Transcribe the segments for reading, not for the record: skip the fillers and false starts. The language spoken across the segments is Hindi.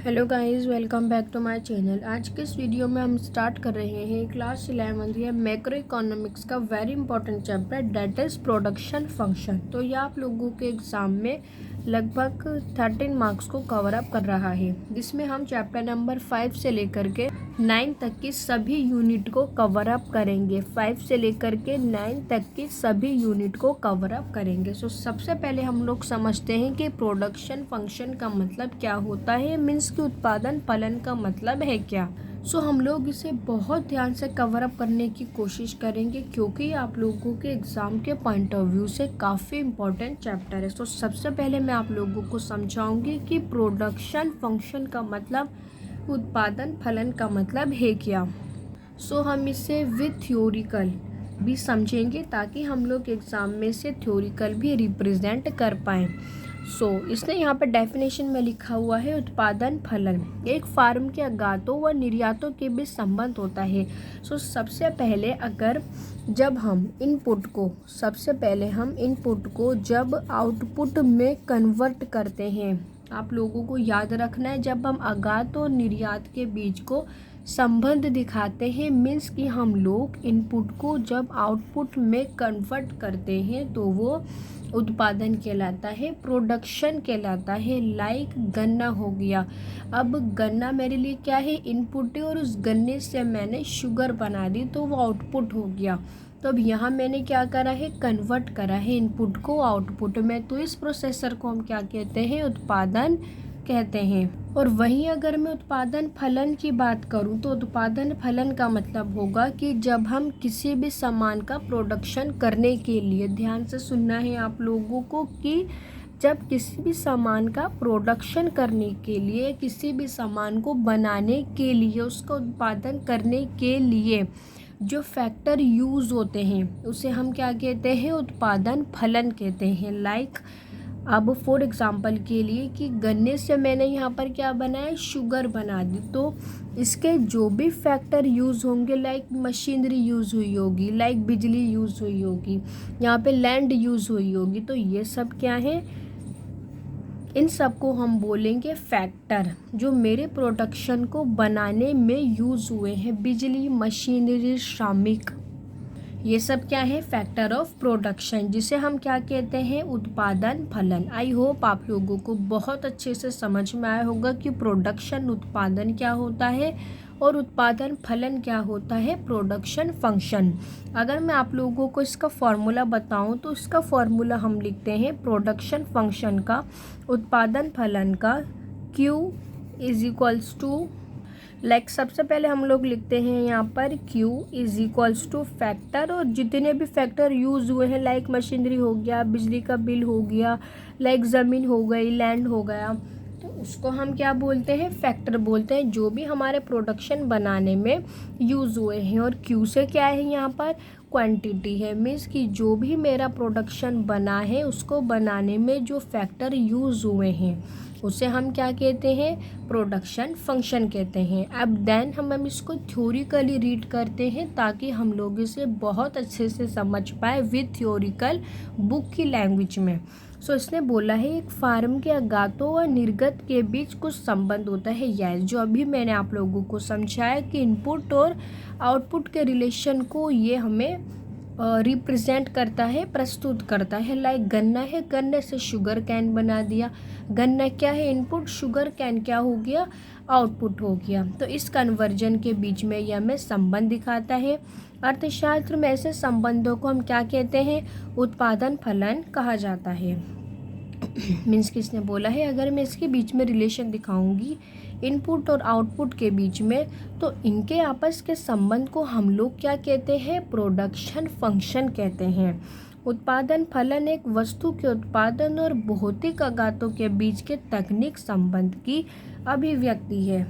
Hello guys, welcome back to my channel. आज के इस वीडियो में हम स्टार्ट कर रहे हैं क्लास 11 या मैक्रो इकोनॉमिक्स का very important chapter that is production function. तो ये आप लोगों के एग्ज़ाम में लगभग 13 मार्क्स को कवर अप कर रहा है, जिसमें हम चैप्टर नंबर 5 से लेकर के 9 तक की सभी यूनिट को कवर अप करेंगे। 5 से लेकर के 9 तक की सभी यूनिट को कवर अप करेंगे। सो सबसे पहले हम लोग समझते हैं कि प्रोडक्शन फंक्शन का मतलब क्या होता है, मीन्स कि उत्पादन फलन का मतलब है क्या। सो हम लोग इसे बहुत ध्यान से कवर अप करने की कोशिश करेंगे, क्योंकि आप लोगों के एग्ज़ाम के पॉइंट ऑफ व्यू से काफ़ी इम्पोर्टेंट चैप्टर है। तो सबसे पहले मैं आप लोगों को समझाऊंगी कि प्रोडक्शन फंक्शन का मतलब, उत्पादन फलन का मतलब है क्या। सो हम इसे विथ थ्योरिकल भी समझेंगे, ताकि हम लोग एग्ज़ाम में से थ्योरिकल भी रिप्रेजेंट कर पाएँ। इसने यहाँ पर डेफिनेशन में लिखा हुआ है, उत्पादन फलन एक फार्म के आयातों व निर्यातों के बीच संबंध होता है। सबसे पहले जब हम इनपुट को जब आउटपुट में कन्वर्ट करते हैं, आप लोगों को याद रखना है, जब हम आयात और निर्यात के बीच को संबंध दिखाते हैं, मीन्स कि हम लोग इनपुट को जब आउटपुट में कन्वर्ट करते हैं तो वो उत्पादन कहलाता है, प्रोडक्शन कहलाता है। लाइक गन्ना हो गया। अब गन्ना मेरे लिए क्या है, इनपुट है, और उस गन्ने से मैंने शुगर बना दी तो वो आउटपुट हो गया। तो अब यहाँ मैंने क्या करा है, कन्वर्ट करा है इनपुट को आउटपुट में। तो इस प्रोसेसर को हम क्या कहते हैं, उत्पादन कहते हैं। और वहीं अगर मैं उत्पादन फलन की बात करूं, तो उत्पादन फलन का मतलब होगा कि जब हम किसी भी सामान का प्रोडक्शन करने के लिए, ध्यान से सुनना है आप लोगों को, कि जब किसी भी सामान का प्रोडक्शन करने के लिए, किसी भी सामान को बनाने के लिए, उसका उत्पादन करने के लिए जो फैक्टर यूज़ होते हैं, उसे हम क्या कहते हैं, उत्पादन फलन कहते हैं। लाइक अब फॉर एग्ज़ाम्पल के लिए कि गन्ने से मैंने यहाँ पर क्या बनाया, शुगर बना दी, तो इसके जो भी फैक्टर यूज़ होंगे, लाइक मशीनरी यूज़ हुई होगी, लाइक बिजली यूज़ हुई होगी, यहाँ पे लैंड यूज़ हुई होगी, तो ये सब क्या है, इन सब को हम बोलेंगे फैक्टर, जो मेरे प्रोडक्शन को बनाने में यूज़ हुए हैं। बिजली, मशीनरी, श्रमिक, ये सब क्या है, फैक्टर ऑफ प्रोडक्शन, जिसे हम क्या कहते हैं, उत्पादन फलन। आई होप आप लोगों को बहुत अच्छे से समझ में आया होगा कि प्रोडक्शन उत्पादन क्या होता है और उत्पादन फलन क्या होता है, प्रोडक्शन फंक्शन। अगर मैं आप लोगों को इसका फॉर्मूला बताऊं, तो इसका फॉर्मूला हम लिखते हैं प्रोडक्शन फंक्शन का, उत्पादन फलन का, Q इज इक्वल्स टू, सबसे पहले हम लोग लिखते हैं यहाँ पर Q is equals two factor, और जितने भी फैक्टर यूज़ हुए हैं, लाइक मशीनरी हो गया, बिजली का बिल हो गया, लाइक ज़मीन हो गई, लैंड हो गया, तो उसको हम क्या बोलते हैं, फैक्टर बोलते हैं, जो भी हमारे प्रोडक्शन बनाने में यूज़ हुए हैं। और Q से क्या है, यहाँ पर क्वांटिटी है, मीन्स कि जो भी मेरा प्रोडक्शन बना है, उसको बनाने में जो फैक्टर यूज़ हुए हैं, उसे हम क्या कहते हैं, प्रोडक्शन फंक्शन कहते हैं। अब देन हम इसको थ्योरिकली रीड करते हैं, ताकि हम लोग इसे बहुत अच्छे से समझ पाए विथ थ्योरिकल बुक की लैंग्वेज में। इसने बोला है, एक फार्म के आयातों व निर्गत के बीच कुछ संबंध होता है। यस, जो अभी मैंने आप लोगों को समझाया कि इनपुट और आउटपुट के रिलेशन को ये हमें रिप्रेजेंट करता है, प्रस्तुत करता है। लाइक गन्ना है, गन्ने से शुगर कैन बना दिया। गन्ना क्या है, इनपुट, शुगर कैन क्या हो गया, आउटपुट हो गया। तो इस कन्वर्जन के बीच में यह हमें संबंध दिखाता है। अर्थशास्त्र में ऐसे संबंधों को हम क्या कहते हैं, उत्पादन फलन कहा जाता है। मीन्स किसने बोला है, अगर मैं इसके बीच में रिलेशन दिखाऊंगी इनपुट और आउटपुट के बीच में, तो इनके आपस के संबंध को हम लोग क्या कहते हैं, प्रोडक्शन फंक्शन कहते हैं। उत्पादन फलन एक वस्तु के उत्पादन और भौतिक आयातों के बीच के तकनीक संबंध की अभिव्यक्ति है।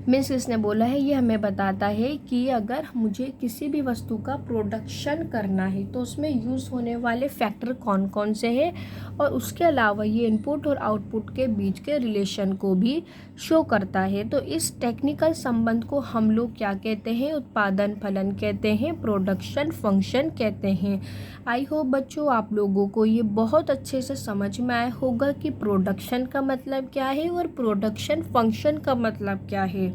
मीन्स इसने बोला है ये हमें बताता है कि अगर मुझे किसी भी वस्तु का प्रोडक्शन करना है तो उसमें यूज़ होने वाले फैक्टर कौन कौन से हैं, और उसके अलावा ये इनपुट और आउटपुट के बीच के रिलेशन को भी शो करता है। तो इस टेक्निकल संबंध को हम लोग क्या कहते हैं? उत्पादन फलन कहते हैं, प्रोडक्शन फंक्शन कहते हैं। आई होप बच्चों आप लोगों को ये बहुत अच्छे से समझ में आया होगा कि प्रोडक्शन का मतलब क्या है और प्रोडक्शन फंक्शन का मतलब क्या है।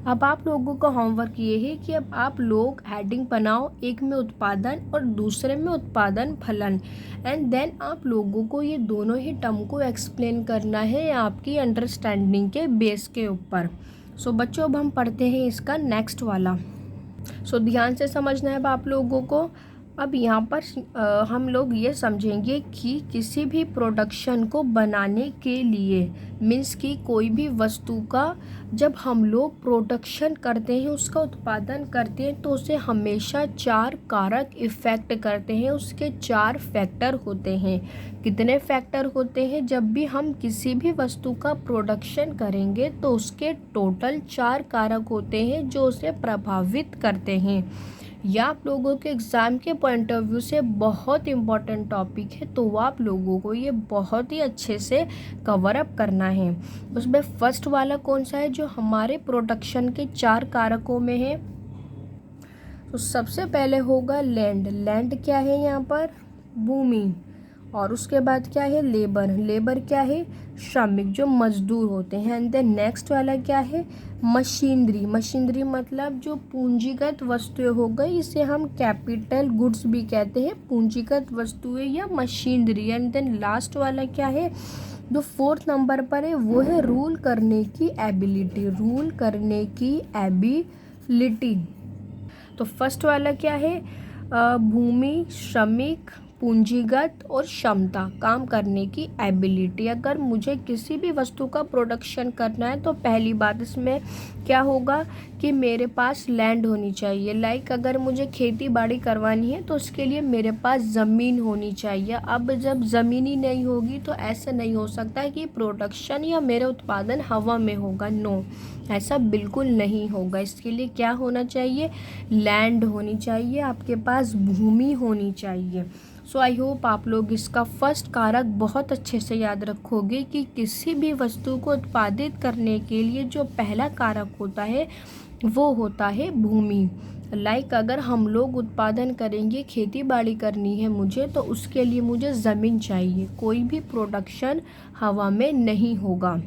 अब आप लोगों का होमवर्क ये है कि अब आप लोग हेडिंग बनाओ, एक में उत्पादन और दूसरे में उत्पादन फलन, एंड देन आप लोगों को ये दोनों ही टर्म को एक्सप्लेन करना है आपकी अंडरस्टैंडिंग के बेस के ऊपर। सो बच्चों अब हम पढ़ते हैं इसका नेक्स्ट वाला। सो ध्यान से समझना है अब आप लोगों को। अब यहाँ पर हम लोग ये समझेंगे कि किसी भी प्रोडक्शन को बनाने के लिए मीन्स कि कोई भी वस्तु का जब हम लोग प्रोडक्शन करते हैं, उसका उत्पादन करते हैं, तो उसे हमेशा 4 कारक इफ़ेक्ट करते हैं। उसके 4 फैक्टर होते हैं। कितने फैक्टर होते हैं? जब भी हम किसी भी वस्तु का प्रोडक्शन करेंगे तो उसके टोटल 4 कारक होते हैं जो उसे प्रभावित करते हैं। यह आप लोगों के एग्ज़ाम के पॉइंट ऑफ व्यू से बहुत इम्पॉर्टेंट टॉपिक है, तो आप लोगों को ये बहुत ही अच्छे से कवर अप करना है। उसमें फर्स्ट वाला कौन सा है जो हमारे प्रोडक्शन के 4 कारकों में है? तो सबसे पहले होगा लैंड। लैंड क्या है यहाँ पर? भूमि। और उसके बाद क्या है? लेबर। लेबर क्या है? श्रमिक, जो मजदूर होते हैं। एंड देन नेक्स्ट वाला क्या है? मशीनरी। मशीनरी मतलब जो पूंजीगत वस्तुएं हो गई, इसे हम कैपिटल गुड्स भी कहते हैं, पूंजीगत वस्तुएं या मशीनरी। एंड देन लास्ट वाला क्या है जो 4th नंबर पर है? वो है रूल करने की एबिलिटी। रूल करने की एबिलिटी। तो फर्स्ट वाला क्या है? भूमि, श्रमिक, पूंजीगत और क्षमता, काम करने की एबिलिटी। अगर मुझे किसी भी वस्तु का प्रोडक्शन करना है तो पहली बात इसमें क्या होगा कि मेरे पास लैंड होनी चाहिए। लाइक अगर मुझे खेती बाड़ी करवानी है तो उसके लिए मेरे पास ज़मीन होनी चाहिए। अब जब ज़मीन ही नहीं होगी तो ऐसा नहीं हो सकता कि प्रोडक्शन या मेरा उत्पादन हवा में होगा। नो, ऐसा बिल्कुल नहीं होगा। इसके लिए क्या होना चाहिए? लैंड होनी चाहिए, आपके पास भूमि होनी चाहिए। सो आई होप आप लोग इसका फर्स्ट कारक बहुत अच्छे से याद रखोगे कि किसी भी वस्तु को उत्पादित करने के लिए जो पहला कारक होता है वो होता है भूमि। लाइक अगर हम लोग उत्पादन करेंगे, खेती बाड़ी करनी है मुझे, तो उसके लिए मुझे ज़मीन चाहिए। कोई भी प्रोडक्शन हवा में नहीं होगा।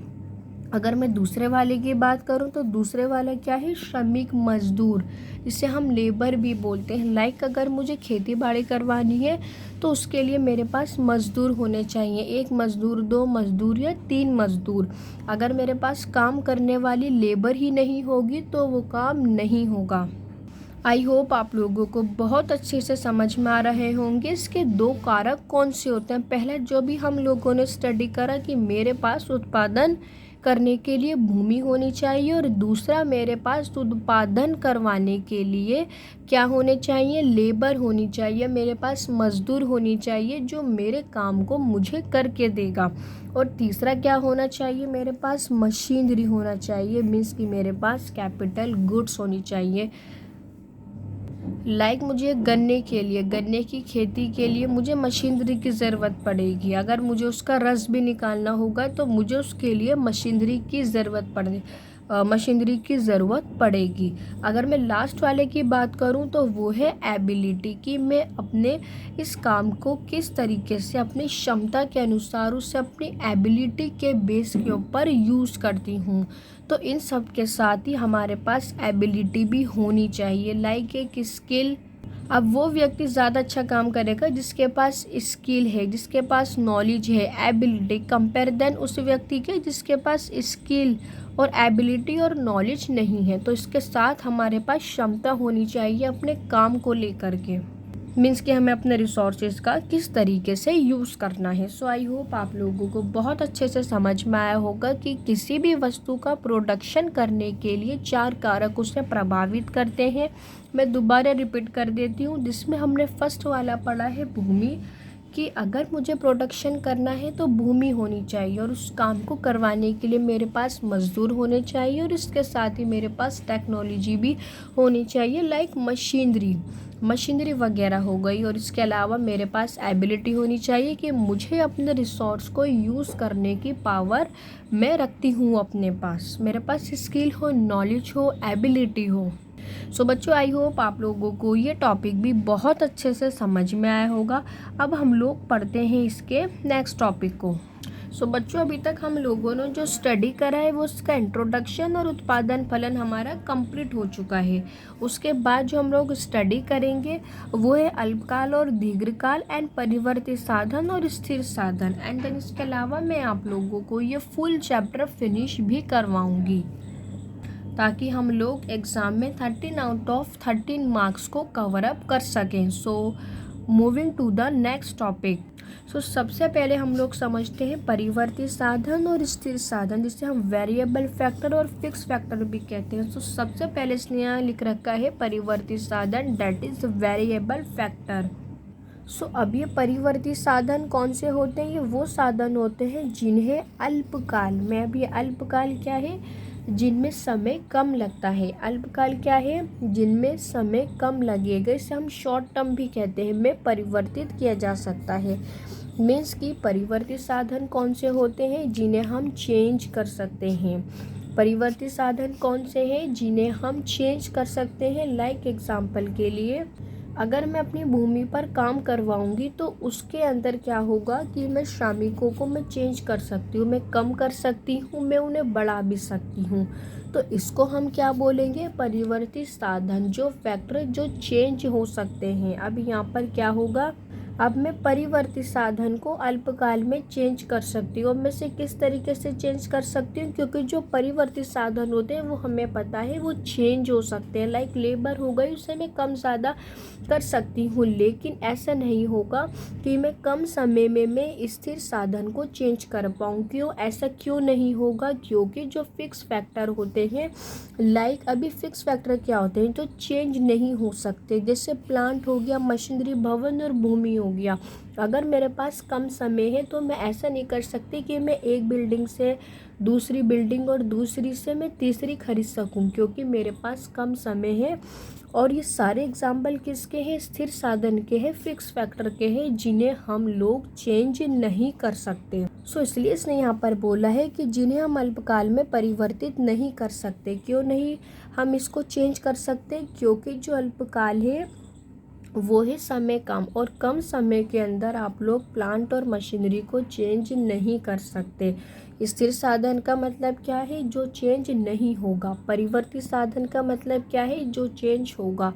अगर मैं दूसरे वाले की बात करूं तो दूसरे वाला क्या है? श्रमिक, मजदूर, जिसे हम लेबर भी बोलते हैं। लाइक अगर मुझे खेती बाड़ी करवानी है तो उसके लिए मेरे पास मजदूर होने चाहिए। 1 मजदूर, 2 मजदूर या 3 मजदूर। अगर मेरे पास काम करने वाली लेबर ही नहीं होगी तो वो काम नहीं होगा। आई होप आप लोगों को बहुत अच्छे से समझ में आ रहे होंगे इसके 2 कारक कौन से होते हैं। पहला जो भी हम लोगों ने स्टडी करा कि मेरे पास उत्पादन करने के लिए भूमि होनी चाहिए, और दूसरा मेरे पास उत्पादन करवाने के लिए क्या होने चाहिए? लेबर होनी चाहिए। मेरे पास मजदूर होनी चाहिए जो मेरे काम को मुझे करके देगा। और तीसरा क्या होना चाहिए? मेरे पास मशीनरी होना चाहिए। मीन्स कि मेरे पास कैपिटल गुड्स होनी चाहिए। लाइक मुझे गन्ने की खेती के लिए मुझे मशीनरी की ज़रूरत पड़ेगी। अगर मुझे उसका रस भी निकालना होगा तो मुझे उसके लिए मशीनरी की ज़रूरत पड़ेगी। अगर मैं लास्ट वाले की बात करूं तो वो है एबिलिटी, कि मैं अपने इस काम को किस तरीके से अपनी क्षमता के अनुसार उसे अपनी एबिलिटी के बेस के ऊपर यूज़ करती हूं। तो इन सब के साथ ही हमारे पास एबिलिटी भी होनी चाहिए। लाइक एक स्किल। अब वो व्यक्ति ज़्यादा अच्छा काम करेगा जिसके पास स्किल है, जिसके पास नॉलेज है, एबिलिटी, कंपेयर देन उस व्यक्ति के जिसके पास स्किल और एबिलिटी और नॉलेज नहीं है। तो इसके साथ हमारे पास क्षमता होनी चाहिए अपने काम को लेकर के। मीन्स कि हमें अपने रिसोर्सेज का किस तरीके से यूज़ करना है। सो आई होप आप लोगों को बहुत अच्छे से समझ में आया होगा कि किसी भी वस्तु का प्रोडक्शन करने के लिए 4 कारक उसे प्रभावित करते हैं। मैं दोबारा रिपीट कर देती हूँ, जिसमें हमने फर्स्ट वाला पढ़ा है भूमि, कि अगर मुझे प्रोडक्शन करना है तो भूमि होनी चाहिए और उस काम को करवाने के लिए मेरे पास मज़दूर होने चाहिए और इसके साथ ही मेरे पास टेक्नोलॉजी भी होनी चाहिए, लाइक मशीनरी वगैरह हो गई। और इसके अलावा मेरे पास एबिलिटी होनी चाहिए कि मुझे अपने रिसोर्स को यूज़ करने की पावर मैं रखती हूँ अपने पास, मेरे पास स्किल हो, नॉलेज हो, एबिलिटी हो। सो बच्चों, आई होप आप लोगों को ये टॉपिक भी बहुत अच्छे से समझ में आया होगा। अब हम लोग पढ़ते हैं इसके नेक्स्ट टॉपिक को। सो बच्चों, अभी तक हम लोगों ने जो स्टडी करा है वो उसका इंट्रोडक्शन और उत्पादन फलन हमारा कंप्लीट हो चुका है। उसके बाद जो हम लोग स्टडी करेंगे वो है अल्पकाल और दीर्घकाल एंड परिवर्ती साधन और स्थिर साधन। एंड देन इसके अलावा मैं आप लोगों को ये फुल चैप्टर फिनिश भी करवाऊंगी ताकि हम लोग एग्ज़ाम में 13 आउट ऑफ 13 मार्क्स को कवर अप कर सकें। So moving to the next topic. So सबसे पहले हम लोग समझते हैं परिवर्ती साधन और स्थिर साधन, जिसे हम वेरिएबल फैक्टर और फिक्स फैक्टर भी कहते हैं। सो सबसे पहले इसने यहाँ लिख रखा है परिवर्ती साधन, दैट इज वेरिएबल फैक्टर। सो अब ये परिवर्ती साधन कौन से होते हैं? ये वो साधन होते हैं जिन्हें अल्पकाल में, अब ये अल्पकाल क्या है? जिनमें समय कम लगता है। अल्पकाल क्या है? जिनमें समय कम लगेगा, इसे हम शॉर्ट टर्म भी कहते हैं, में परिवर्तित किया जा सकता है। मीन्स कि परिवर्ती साधन कौन से होते हैं? जिन्हें हम चेंज कर सकते हैं। परिवर्ती साधन कौन से हैं? जिन्हें हम चेंज कर सकते हैं। लाइक एग्जाम्पल के लिए, अगर मैं अपनी भूमि पर काम करवाऊंगी तो उसके अंदर क्या होगा कि मैं श्रमिकों को मैं चेंज कर सकती हूँ, मैं कम कर सकती हूँ, मैं उन्हें बढ़ा भी सकती हूँ। तो इसको हम क्या बोलेंगे? परिवर्ती साधन, जो फैक्टर जो चेंज हो सकते हैं। अब यहाँ पर क्या होगा? अब मैं परिवर्ती साधन को अल्पकाल में चेंज कर सकती हूँ। अब मैं से किस तरीके से चेंज कर सकती हूँ? क्योंकि जो परिवर्ती साधन होते हैं वो हमें पता है वो चेंज हो सकते हैं। लाइक लेबर हो गई, उसे मैं कम ज़्यादा कर सकती हूँ, लेकिन ऐसा नहीं होगा कि मैं कम समय में मैं स्थिर साधन को चेंज कर पाऊँ। क्यों ऐसा क्यों नहीं होगा? क्योंकि जो फिक्स फैक्टर होते हैं, लाइक अभी फिक्स फैक्टर क्या होते हैं? जो चेंज नहीं हो सकते, जैसे प्लांट हो गया, मशीनरी, भवन और भूमि हो गया। अगर मेरे पास कम समय है तो मैं ऐसा नहीं कर सकती कि मैं एक बिल्डिंग से दूसरी बिल्डिंग और दूसरी से मैं तीसरी खरीद सकूं, क्योंकि मेरे पास कम समय है। और ये सारे एग्जाम्पल किसके हैं? स्थिर साधन के हैं, फिक्स फैक्टर के हैं, जिन्हें हम लोग चेंज नहीं कर सकते। सो इसलिए इसने यहाँ पर बोला है कि जिन्हें हम अल्पकाल में परिवर्तित नहीं कर सकते। क्यों नहीं हम इसको चेंज कर सकते? क्योंकि जो अल्पकाल है वो है समय कम, और कम समय के अंदर आप लोग प्लांट और मशीनरी को चेंज नहीं कर सकते। स्थिर साधन का मतलब क्या है? जो चेंज नहीं होगा। परिवर्ती साधन का मतलब क्या है? जो चेंज होगा।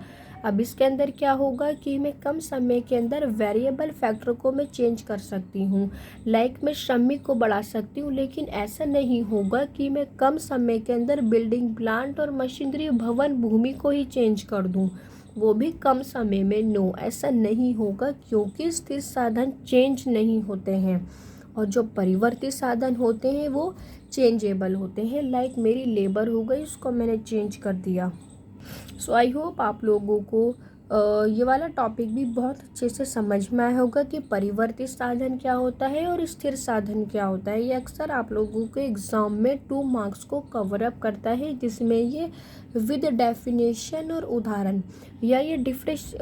अब इसके अंदर क्या होगा कि मैं कम समय के अंदर वेरिएबल फैक्टर को मैं चेंज कर सकती हूँ। लाइक मैं श्रमिक को बढ़ा सकती हूँ, लेकिन ऐसा नहीं होगा कि मैं कम समय के अंदर बिल्डिंग, प्लांट और मशीनरी, भवन, भूमि को ही चेंज कर दूँ, वो भी कम समय में। नो, ऐसा नहीं होगा, क्योंकि स्थिर साधन चेंज नहीं होते हैं और जो परिवर्ती साधन होते हैं वो चेंजेबल होते हैं। लाइक मेरी लेबर हो गई, उसको मैंने चेंज कर दिया। सो आई होप आप लोगों को ये वाला टॉपिक भी बहुत अच्छे से समझ में आया होगा कि परिवर्ती साधन क्या होता है और स्थिर साधन क्या होता है। ये अक्सर आप लोगों के एग्ज़ाम में 2 मार्क्स को कवर अप करता है, जिसमें ये विद डेफिनेशन और उदाहरण या ये डिफरेंस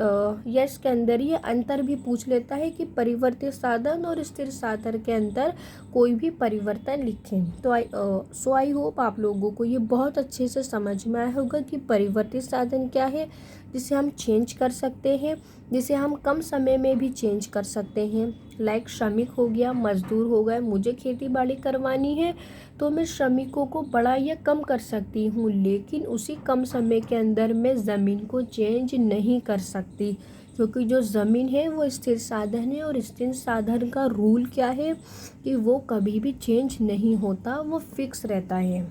या इसके अंदर ये अंतर भी पूछ लेता है कि परिवर्ती साधन और स्थिर साधन के अंदर कोई भी परिवर्तन लिखें। तो आई होप आप लोगों को ये बहुत अच्छे से समझ में आया होगा कि परिवर्ती साधन क्या है, जिसे हम चेंज कर सकते हैं, जिसे हम कम समय में भी चेंज कर सकते हैं। लाइक श्रमिक हो गया, मजदूर हो गए, मुझे खेती बाड़ी करवानी है तो मैं श्रमिकों को बढ़ा या कम कर सकती हूँ, लेकिन उसी कम समय के अंदर मैं ज़मीन को चेंज नहीं कर सकती, क्योंकि जो ज़मीन है वो स्थिर साधन है और स्थिर साधन का रूल क्या है कि वो कभी भी चेंज नहीं होता, वो फिक्स रहता है।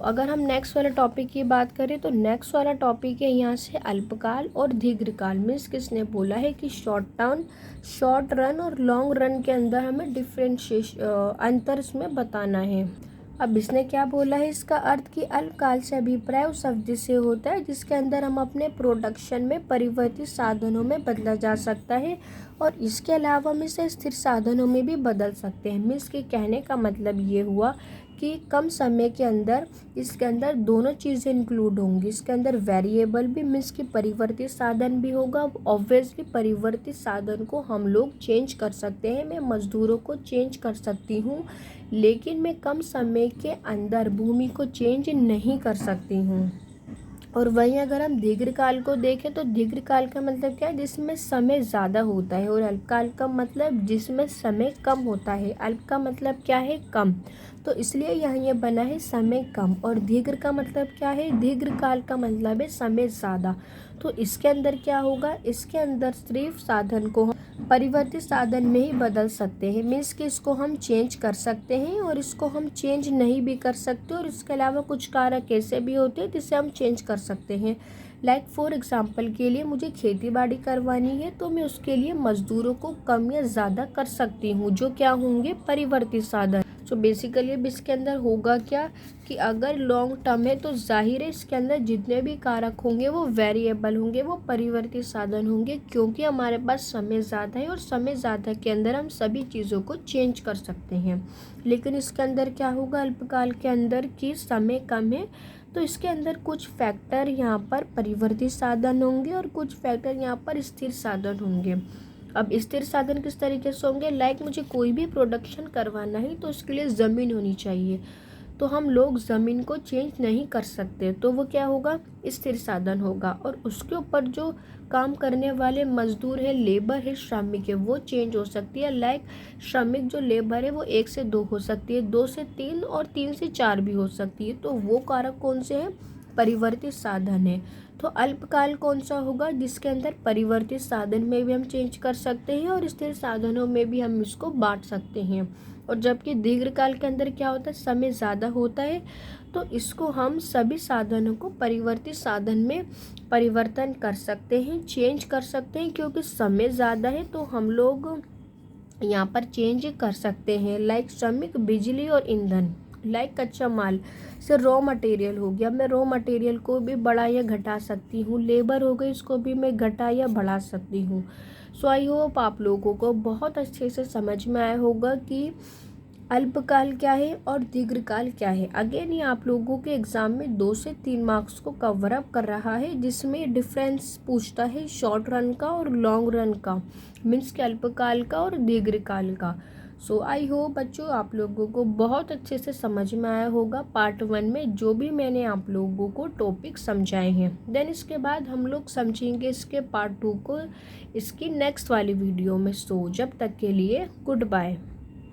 अगर हम नेक्स्ट वाला टॉपिक की बात करें तो नेक्स्ट वाला टॉपिक है यहाँ से अल्पकाल और दीर्घकाल। मीन्स किसने बोला है कि शॉर्ट रन और लॉन्ग रन के अंदर हमें अंतर इसमें बताना है। अब इसने क्या बोला है, इसका अर्थ कि अल्पकाल से अभिप्राय उस अवधि से होता है जिसके अंदर हम अपने प्रोडक्शन में परिवर्तित साधनों में बदला जा सकता है, और इसके अलावा हम इसे स्थिर साधनों में भी बदल सकते हैं। मीन्स के कहने का मतलब ये हुआ कि कम समय के अंदर इसके अंदर दोनों चीज़ें इंक्लूड होंगी। इसके अंदर वेरिएबल भी मीन्स कि परिवर्तित साधन भी होगा। ऑब्वियसली परिवर्तित साधन को हम लोग चेंज कर सकते हैं। मैं मज़दूरों को चेंज कर सकती हूँ, लेकिन मैं कम समय के अंदर भूमि को चेंज नहीं कर सकती हूँ। और वहीं अगर हम दीर्घकाल को देखें तो दीर्घकाल का मतलब क्या है, जिसमें समय ज़्यादा होता है, और अल्पकाल का मतलब जिसमें समय कम होता है। अल्प का मतलब क्या है, कम, तो इसलिए यहाँ ये बना है समय कम। और दीर्घ का मतलब क्या है, दीर्घकाल का मतलब है समय ज़्यादा। तो इसके अंदर क्या होगा, इसके अंदर सिर्फ साधन को हम परिवर्तित साधन में ही बदल सकते हैं। मीन्स कि इसको हम चेंज कर सकते हैं और इसको हम चेंज नहीं भी कर सकते, और इसके अलावा कुछ कारक ऐसे भी होते हैं जिसे हम चेंज कर सकते हैं। लाइक फॉर एग्जांपल के लिए मुझे खेती बाड़ी करवानी है, तो मैं उसके लिए मज़दूरों को कम या ज़्यादा कर सकती हूँ, जो क्या होंगे, परिवर्तित साधन। सो बेसिकली अब इसके अंदर होगा क्या कि अगर लॉन्ग टर्म है तो जाहिर है इसके अंदर जितने भी कारक होंगे वो वेरिएबल होंगे, वो परिवर्तित साधन होंगे, क्योंकि हमारे पास समय ज़्यादा है और समय ज़्यादा के अंदर हम सभी चीज़ों को चेंज कर सकते हैं। लेकिन इसके अंदर क्या होगा, अल्पकाल के अंदर कि समय कम है, तो इसके अंदर कुछ फैक्टर यहाँ पर परिवर्तित साधन होंगे और कुछ फैक्टर यहाँ पर स्थिर साधन होंगे। अब स्थिर साधन किस तरीके से होंगे, लाइक मुझे कोई भी प्रोडक्शन करवाना है तो उसके लिए ज़मीन होनी चाहिए, तो हम लोग ज़मीन को चेंज नहीं कर सकते, तो वो क्या होगा, स्थिर साधन होगा। और उसके ऊपर जो काम करने वाले मजदूर है, लेबर है, श्रमिक है, वो चेंज हो सकती है। लाइक श्रमिक जो लेबर है वो 1 से 2 हो सकती है, 2 से 3 और 3 से 4 भी हो सकती है। तो वो कारक कौन से हैं, परिवर्तित साधन है। तो अल्पकाल कौन सा होगा, जिसके अंदर परिवर्तित साधन में भी हम चेंज कर सकते हैं और स्थिर साधनों में भी हम इसको बांट सकते हैं। और जबकि दीर्घकाल के अंदर क्या होता है, समय ज़्यादा होता है, तो इसको हम सभी साधनों को परिवर्तित साधन में परिवर्तन कर सकते हैं, चेंज कर सकते हैं, क्योंकि समय ज़्यादा है तो हम लोग यहाँ पर चेंज कर सकते हैं। लाइक श्रमिक, बिजली और ईंधन, लाइक कच्चा माल से रॉ मटेरियल हो गया, मैं रॉ मटेरियल को भी बढ़ा या घटा सकती हूँ। लेबर हो गई, इसको भी मैं घटा या बढ़ा सकती हूँ। सो आई होप आप लोगों को बहुत अच्छे से समझ में आया होगा कि अल्पकाल क्या है और दीर्घकाल क्या है। अगेन ये आप लोगों के एग्जाम में 2 से 3 मार्क्स को कवर अप कर रहा है, जिसमें डिफरेंस पूछता है शॉर्ट रन का और लॉन्ग रन का, मीन्स के अल्पकाल का और दीर्घकाल का। सो आई होप बच्चों आप लोगों को बहुत अच्छे से समझ में आया होगा पार्ट 1 में जो भी मैंने आप लोगों को टॉपिक समझाए हैं। देन इसके बाद हम लोग समझेंगे इसके पार्ट 2 को इसकी नेक्स्ट वाली वीडियो में। सो जब तक के लिए गुड बाय।